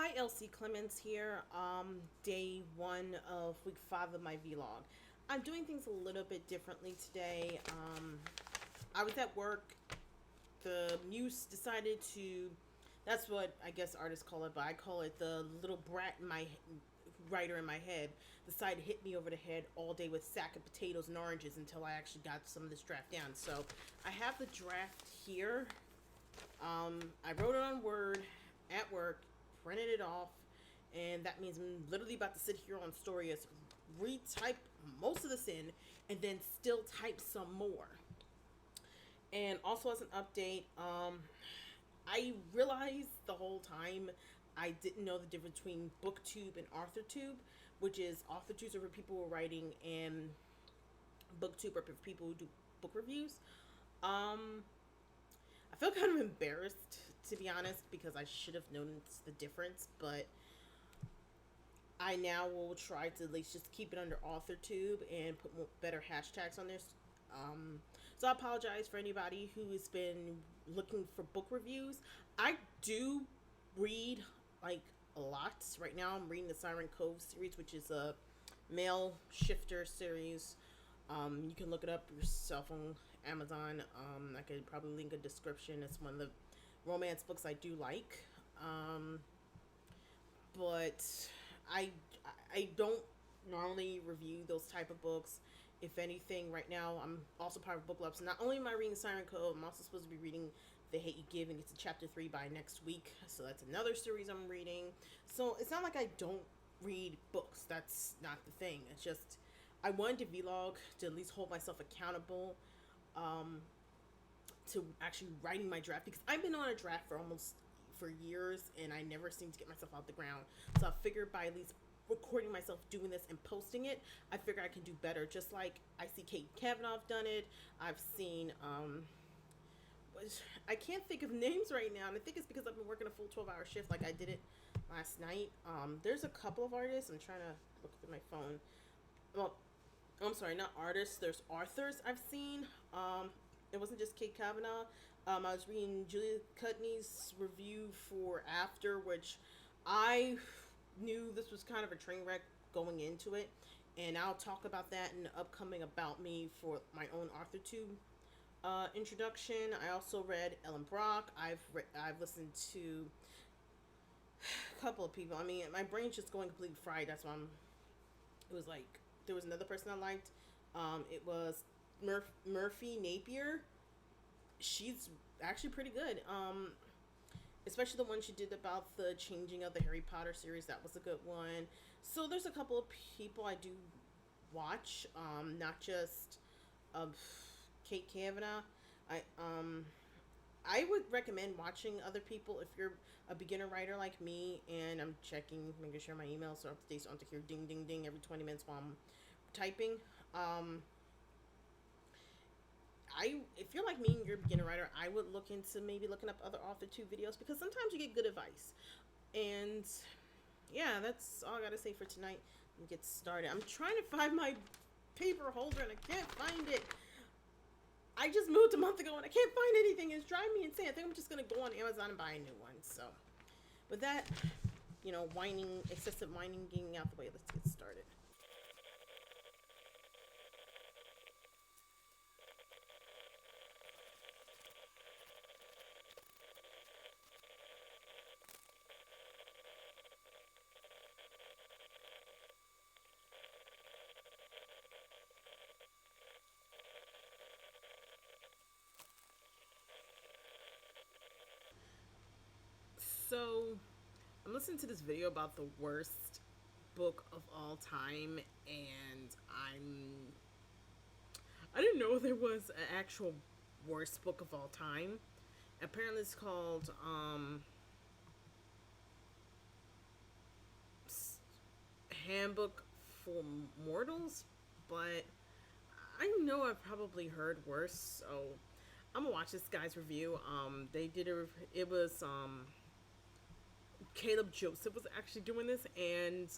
Hi, LC Clemens here. Day one of week 5 of my vlog. I'm doing things a little bit differently today. I was at work. The muse decided to, that's what I guess artists call it, but I call it the little brat in my writer in my head, decided to hit me over the head all day with sack of potatoes and oranges until I actually got some of this draft down. So I have the draft here. I wrote it on Word at work, printed it off, and that means I'm literally about to sit here on Stories, retype most of this in, and then still type some more. And also as an update, I realized the whole time I didn't know the difference between BookTube and AuthorTube, which is AuthorTube are for people who are writing, and BookTube are for people who do book reviews. I feel kind of embarrassed, to be honest, because I should have noticed the difference, but I now will try to at least just keep it under AuthorTube and put more, better hashtags on this. So I apologize for anybody who has been looking for book reviews. I do read like a lot. Right now I'm reading the Siren Cove series, which is a male shifter series. You can look it up yourself on Amazon. I could probably link a description. It's one of the romance books I do like. But I I don't normally review those type of books. If anything, right now I'm also part of book club. So not only am I reading Siren Code, I'm also supposed to be reading The Hate You Give, and it's chapter 3 by next week. So that's another series I'm reading. So it's not like I don't read books. That's not the thing. It's just I wanted to vlog to at least hold myself accountable to actually writing my draft, because I've been on a draft for years and I never seem to get myself out the ground. So I figured by at least recording myself doing this and posting it, I figure I can do better. Just like I see Kate Kavanaugh done it. I've seen I can't think of names right now, and I think it's because I've been working a full 12-hour shift like I did it last night. There's a couple of artists. I'm trying to look through my phone. Well, I'm sorry, not artists. There's authors I've seen. It wasn't just Kate Kavanaugh. I was reading Julia Cudney's review for After, which I knew this was kind of a train wreck going into it, and I'll talk about that in the upcoming About Me for my own AuthorTube introduction. I also read Ellen Brock. I've listened to a couple of people. I mean, my brain's just going completely fried. That's why it was like, there was another person I liked. It was Murphy Napier. She's actually pretty good. Especially the one she did about the changing of the Harry Potter series. That was a good one. So there's a couple of people I do watch. Not just Kate Kavanaugh. I would recommend watching other people if you're a beginner writer like me, and I'm making sure my emails are up to date, so I don't have to hear ding ding ding every 20 minutes while I'm typing. If you're like me and you're a beginner writer, I would look into maybe looking up other AuthorTube videos, because sometimes you get good advice. And yeah, that's all I gotta say for tonight. And get started. I'm trying to find my paper holder and I can't find it. I just moved a month ago and I can't find anything. It's driving me insane. I think I'm just gonna go on Amazon and buy a new one. So with that, excessive whining getting out the way, let's get started. So I'm listening to this video about the worst book of all time, and I didn't know there was an actual worst book of all time. Apparently it's called Handbook for Mortals, but I know I've probably heard worse, so I'm gonna watch this guy's review. It was Caleb Joseph was actually doing this, and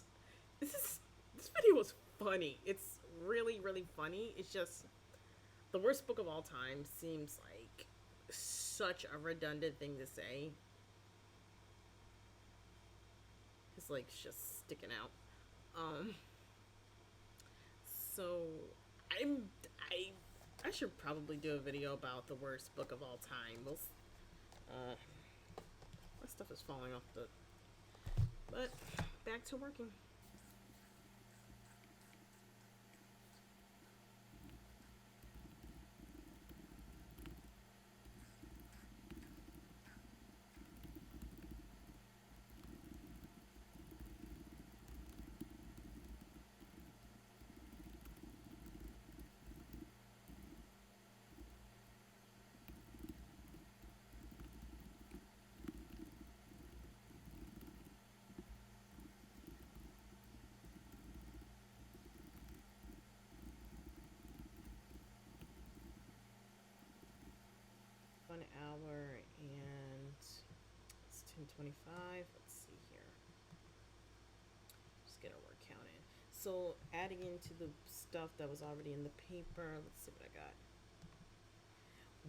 this video was funny. It's really, really funny. It's just the worst book of all time seems like such a redundant thing to say. His leg's just sticking out. Um, so I'm I I should probably do a video about the worst book of all time. My stuff is falling off the. But back to working. 1 hour and it's 10:25. Let's see here. Just get our word count in. So adding into the stuff that was already in the paper. Let's see what I got.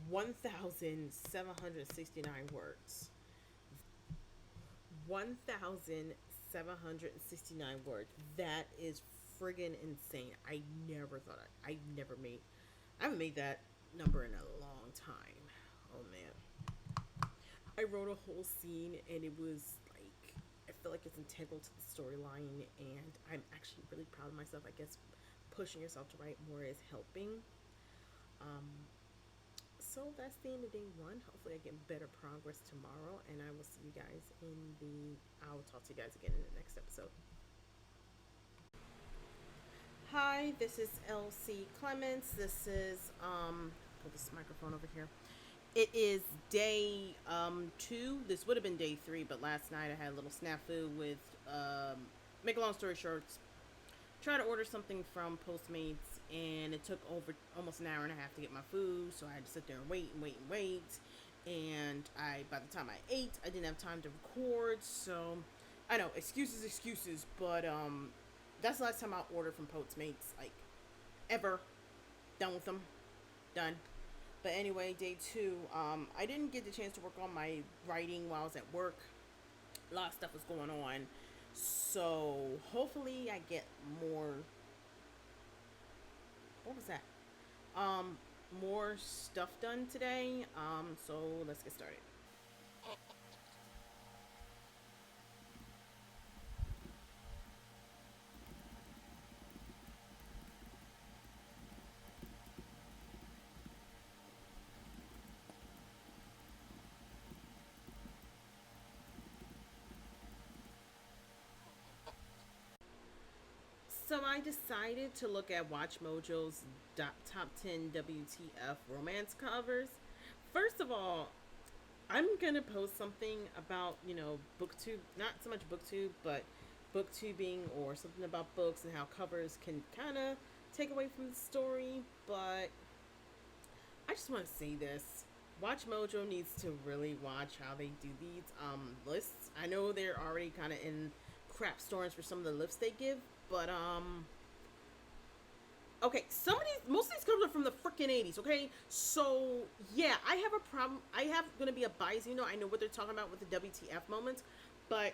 1,769 words. 1,769 words. That is friggin' insane. I haven't made that number in a long time. Oh man. I wrote a whole scene and it was like, I feel like it's integral to the storyline, and I'm actually really proud of myself. I guess pushing yourself to write more is helping. Um, so that's the end of day one. Hopefully, I get better progress tomorrow, and I will see you guys in the. I will talk to you guys again in the next episode. Hi, this is LC Clements. This is put this microphone over here. It is day 2. This would have been day 3, but last night I had a little snafu with. Make a long story short, try to order something from Postmates, and it took over almost an hour and a half to get my food, so I had to sit there and wait and wait and wait. And by the time I ate, I didn't have time to record. So I know, excuses, but that's the last time I ordered from Postmates, like ever. Done with them, done. But anyway, day 2, I didn't get the chance to work on my writing while I was at work. A lot of stuff was going on. So hopefully I get more. What was that? More stuff done today. So let's get started. So I decided to look at Watch Mojo's top 10 WTF romance covers. First of all, I'm gonna post something about, booktube, not so much booktube, but booktubing, or something about books and how covers can kind of take away from the story. But I just want to say this: Watch Mojo needs to really watch how they do these lists. I know they're already kind of in crap storms for some of the lists they give, but okay, most of these covers are from the freaking 80s, okay? So, yeah, I have a problem. I have going to be a bias, I know what they're talking about with the WTF moments, but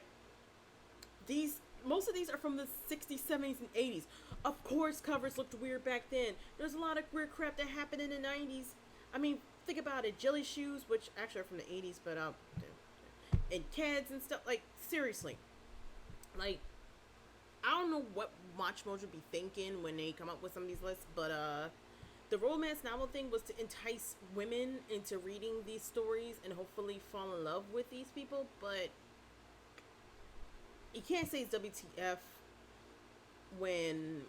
most of these are from the 60s, 70s, and 80s. Of course, covers looked weird back then. There's a lot of weird crap that happened in the 90s. I mean, think about it. Jelly Shoes, which actually are from the 80s, but, and Keds and stuff. Like, seriously. Like, I don't know what Watch Mojo be thinking when they come up with some of these lists, but the romance novel thing was to entice women into reading these stories and hopefully fall in love with these people, but you can't say it's WTF when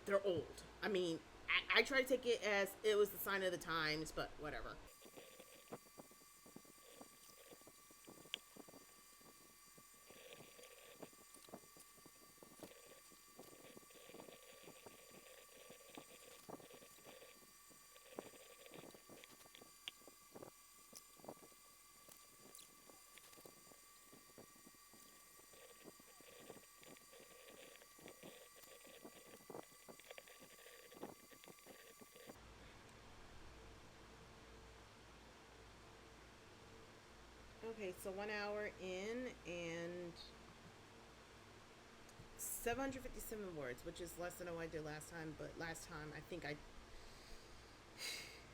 they're old. I mean, I try to take it as it was the sign of the times, but whatever. Okay, so 1 hour in, and 757 words, which is less than what I did last time. But last time, I think I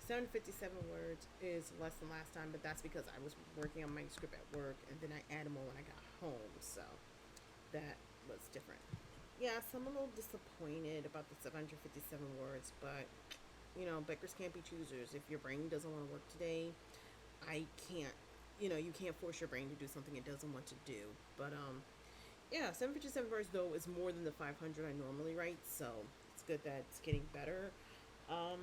757 words is less than last time, but that's because I was working on my script at work, and then I added more when I got home, so that was different. Yeah, so I'm a little disappointed about the 757 words, but beggars can't be choosers. If your brain doesn't want to work today, I can't. You can't force your brain to do something it doesn't want to do. But yeah, 757 words though is more than the 500 I normally write, so it's good that it's getting better. Um,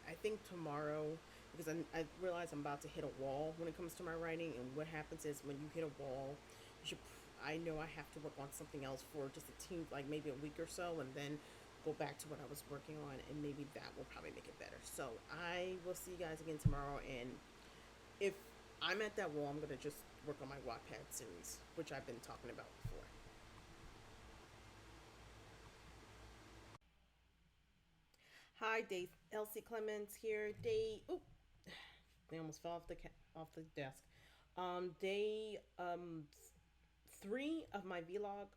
I think tomorrow, because I realize I'm about to hit a wall when it comes to my writing, and what happens is when you hit a wall, you should. I know I have to work on something else for just a team, like maybe a week or so, and then go back to what I was working on, and maybe that will probably make it better. So I will see you guys again tomorrow, and if I'm at that wall, I'm gonna just work on my wattpad series, which I've been talking about before. Hi, Dave. Elsie Clements here. Day. Oh, they almost fell off off the desk. Day 3 of my vlog.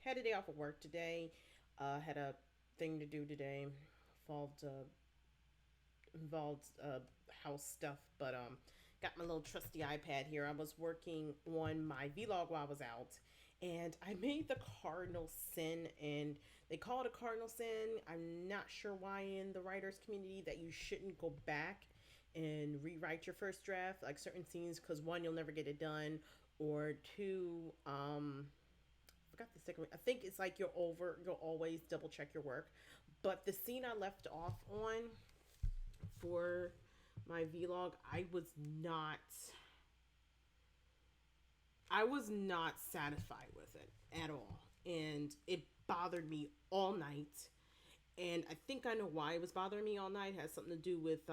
Had a day off of work today. Had a thing to do today. Involved house stuff, but got my little trusty iPad here. I was working on my vlog while I was out, and I made the cardinal sin, and they call it a cardinal sin. I'm not sure why in the writers community that you shouldn't go back and rewrite your first draft, like certain scenes, because one, you'll never get it done, or two, I forgot the second one. I think it's like you'll always double check your work. But the scene I left off on for my vlog, I was not satisfied with it at all. And it bothered me all night. And I think I know why it was bothering me all night. It has something to do with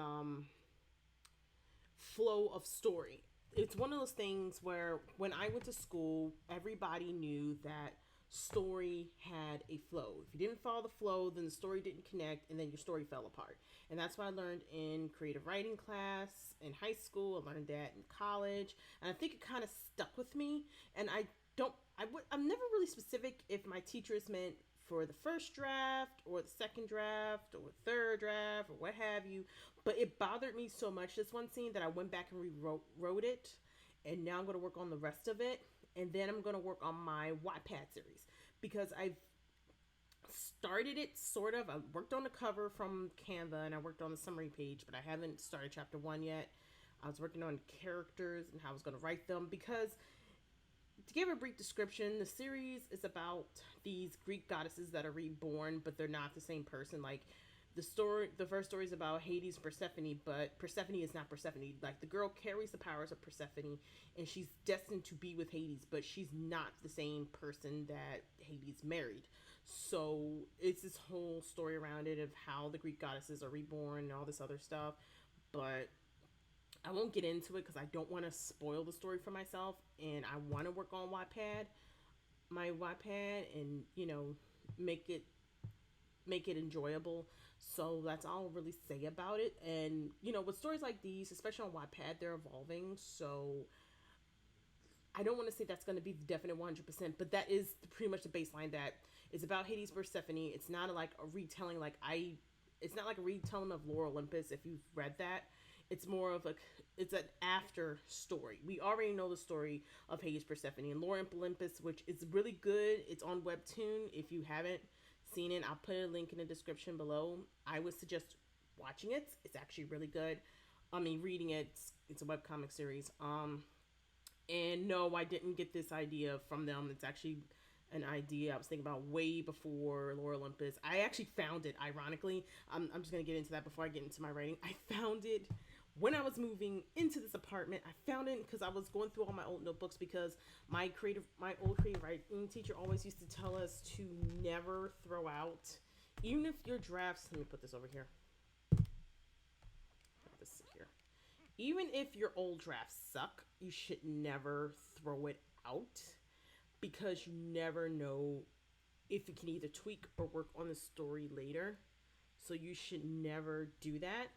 flow of story. It's one of those things where when I went to school, everybody knew that story had a flow. If you didn't follow the flow, then the story didn't connect, and then your story fell apart. And that's what I learned in creative writing class in high school. I learned that in college, and I think it kind of stuck with me. And I'm never really specific if my teachers meant for the first draft or the second draft or third draft or what have you, but it bothered me so much, this one scene, that I went back and rewrote it, and now I'm going to work on the rest of it, and then I'm going to work on my Wattpad series, because I've started it sort of. I worked on the cover from Canva, and I worked on the summary page, but I haven't started chapter 1 yet. I was working on characters and how I was going to write them, because to give a brief description, the series is about these Greek goddesses that are reborn, but they're not the same person. Like, the first story is about Hades and Persephone, but Persephone is not Persephone. Like, the girl carries the powers of Persephone, and she's destined to be with Hades, but she's not the same person that Hades married. So it's this whole story around it of how the Greek goddesses are reborn and all this other stuff. But I won't get into it because I don't want to spoil the story for myself, and I want to work on my Wattpad, and make it enjoyable. So that's all I'll really say about it. And with stories like these, especially on Wattpad, they're evolving. So I don't want to say that's going to be the definite 100%, but that is pretty much the baseline. That it's about Hades versus Persephone. It's not like a retelling It's not like a retelling of Lore Olympus. If you've read that, it's more of it's an after story. We already know the story of Hades Persephone and Lore Olympus, which is really good. It's on Webtoon. If you haven't seen it, I'll put a link in the description below. I would suggest watching it. It's actually really good. I mean, reading it. It's a webcomic series. And no, I didn't get this idea from them. It's actually an idea I was thinking about way before Lore Olympus. I actually found it, ironically. I'm just going to get into that before I get into my writing. I found it when I was moving into this apartment. I found it because I was going through all my old notebooks, because my old creative writing teacher always used to tell us to never throw out, even if your drafts, let me put this over here. Put this here. Even if your old drafts suck, you should never throw it out, because you never know if you can either tweak or work on the story later. So you should never do that.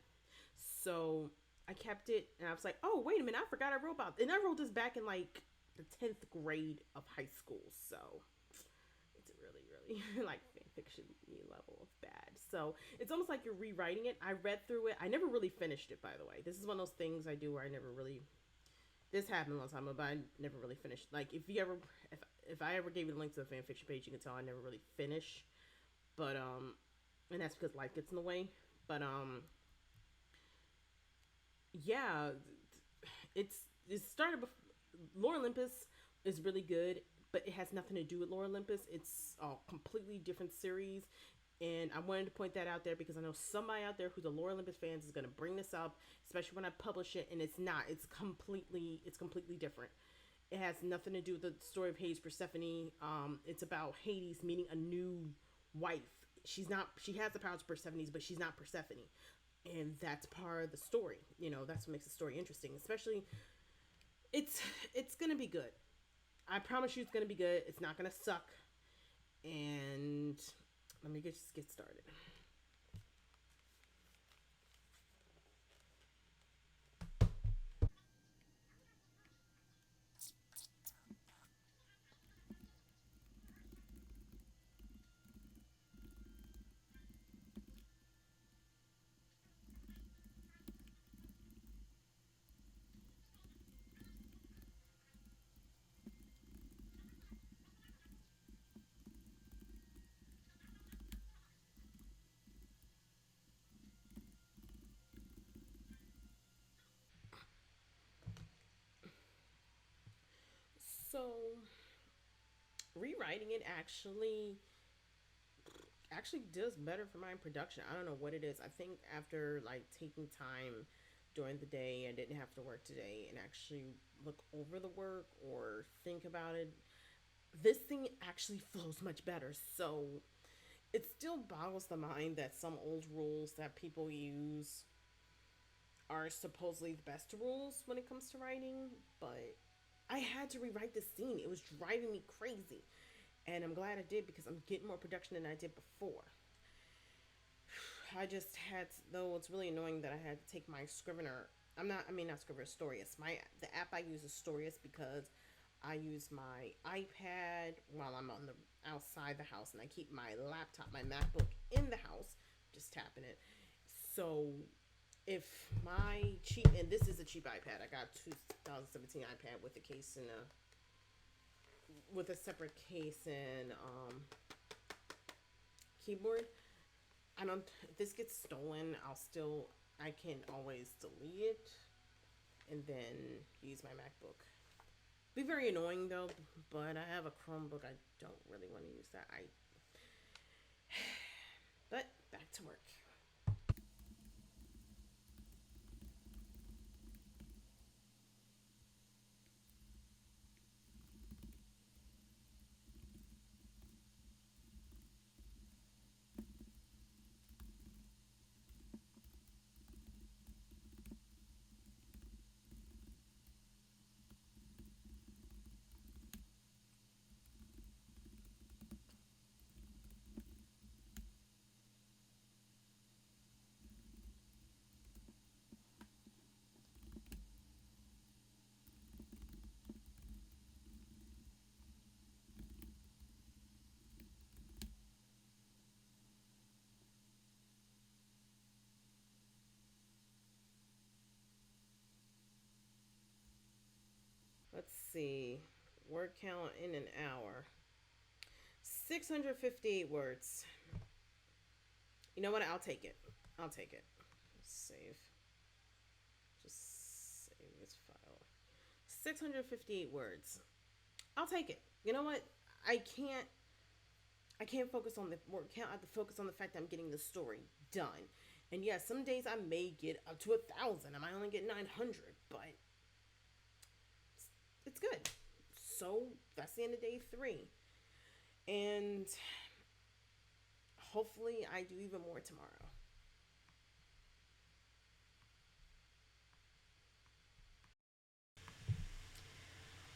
So I kept it, and I was like, oh, wait a minute, I forgot I wrote about it. And I wrote this back in like the 10th grade of high school. So it's a really, really like fan fiction level of bad. So it's almost like you're rewriting it. I read through it. I never really finished it, by the way. This is one of those things I do where I never really. This happened a long time ago, but I never really finished. Like if if I ever gave you the link to the fan fiction page, you can tell I never really finish. But and that's because life gets in the way. But yeah, it's it started before. Lore Olympus is really good, but it has nothing to do with Lore Olympus. It's a completely different series, and I wanted to point that out there because I know somebody out there who's a Lore Olympus fans is going to bring this up, especially when I publish it, and it's not. It's completely different. It has nothing to do with the story of Hades Persephone. It's about Hades meeting a new wife. She's not. She has the powers of Persephone's, but she's not Persephone, and that's part of the story. You know, that's what makes the story interesting. Especially, it's it's gonna be good. I promise you, it's gonna be good. It's not gonna suck. And let me just get started. So rewriting it actually does better for my production. I don't know what it is. I think after like taking time during the day, I didn't have to work today and actually look over the work or think about it. This thing actually flows much better. So it still boggles the mind that some old rules that people use are supposedly the best rules when it comes to writing, but I had to rewrite the scene. It was driving me crazy. And I'm glad I did because I'm getting more production than I did before. I just had though it's really annoying that I had to take my Scrivener. Not Scrivener, Storius. The app I use is Storius because I use my iPad while I'm on the outside the house, and I keep my laptop, my MacBook in the house, just tapping it. So if my cheap, and this is a cheap iPad, I got 2017 iPad with a case and a with a separate case and keyboard. I don't. If this gets stolen, I can always delete it and then use my MacBook. Be very annoying though, but I have a Chromebook. I don't really want to use that. But back to work. Let's see. Word count in an hour. 658 words. You know what? I'll take it. I'll take it. Save. Just save this file. 658 words. I'll take it. You know what? I can't I can't focus on the word count. I have to focus on the fact that I'm getting the story done. And yes, some days I may get up to 1,000. I might only get 900, but it's good. So that's the end of day 3. And hopefully I do even more tomorrow.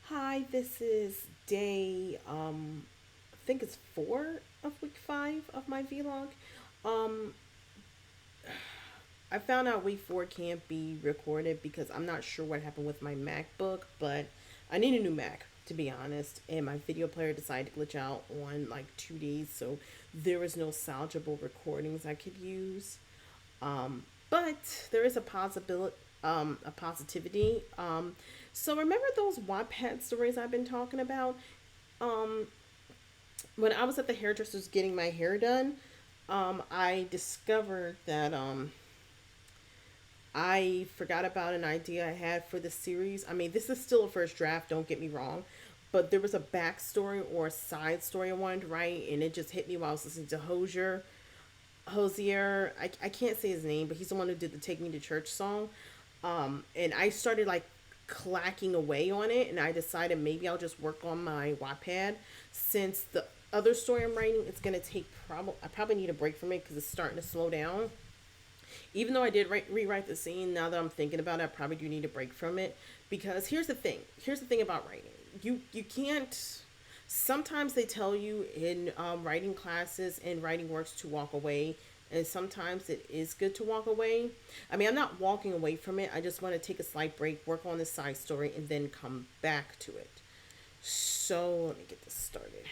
Hi, this is day I think it's 4 of week 5 of my vlog. Um I found out week 4 can't be recorded because I'm not sure what happened with my MacBook, but I need a new Mac, to be honest, and my video player decided to glitch out on like 2 days, so there was no salvageable recordings I could use. But there is a possibility, a positivity. So remember those wattpad stories I've been talking about? Um, when I was at the hairdresser's getting my hair done, I discovered that I forgot about an idea I had for the series. I mean, this is still a first draft, don't get me wrong, but there was a backstory or a side story I wanted to write, and it just hit me while I was listening to Hosier. I can't say his name, but he's the one who did the Take Me to Church song. And I started like clacking away on it, and I decided maybe I'll just work on my Wattpad since the other story I'm writing, it's gonna take I probably need a break from it because it's starting to slow down. Even though I did rewrite the scene, now that I'm thinking about it, I probably do need a break from it because here's the thing. Here's the thing about writing. You can't. Sometimes they tell you in writing classes and writing works to walk away, and sometimes it is good to walk away. I mean, I'm not walking away from it. I just want to take a slight break, work on the side story, and then come back to it. So let me get this started.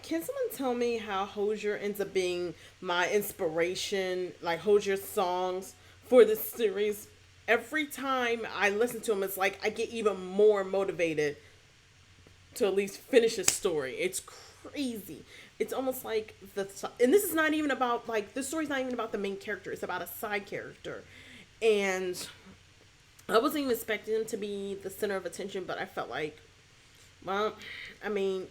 Can someone tell me how Hosier ends up being my inspiration, like Hosier's songs for this series? Every time I listen to him, it's like I get even more motivated to at least finish his story. It's crazy. It's almost like and this is not even about like the story's not even about the main character. It's about a side character, and I wasn't even expecting him to be the center of attention, but I felt like, well, I mean,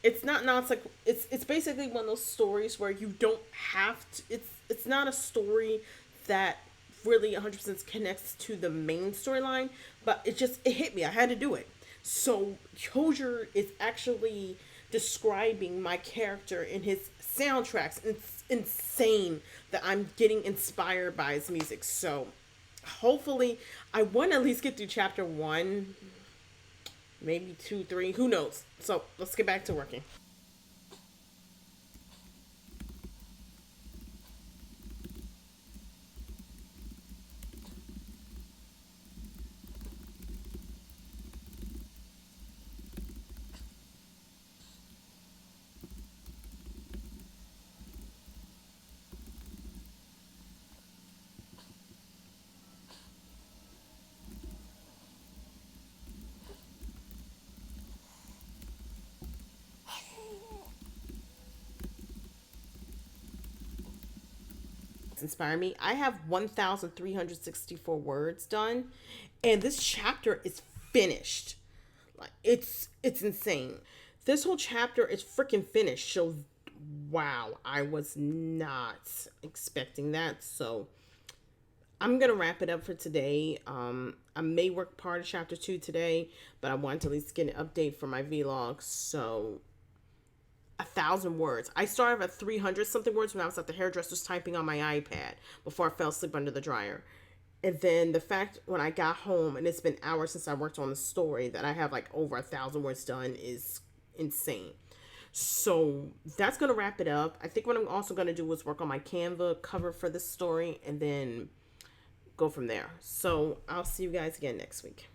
it's not not like it's basically one of those stories where you don't have to. It's not a story that really 100% connects to the main storyline, but it hit me. I had to do it. So Hosier is actually describing my character in his soundtracks. It's insane that I'm getting inspired by his music. So hopefully I want to at least get through chapter one, maybe two, three, who knows. So let's get back to working. Inspire me. I have 1,364 words done, and this chapter is finished. Like it's insane. This whole chapter is freaking finished. So wow, I was not expecting that. So I'm gonna wrap it up for today. I may work part of chapter two today, but I want to at least get an update for my vlog. So 1,000 words. I started at 300 something words when I was at the hairdresser's typing on my iPad before I fell asleep under the dryer. And then the fact when I got home and it's been hours since I worked on the story that I have like over 1,000 words done is insane. So that's gonna wrap it up. I think what I'm also gonna do is work on my Canva cover for this story and then go from there. So I'll see you guys again next week.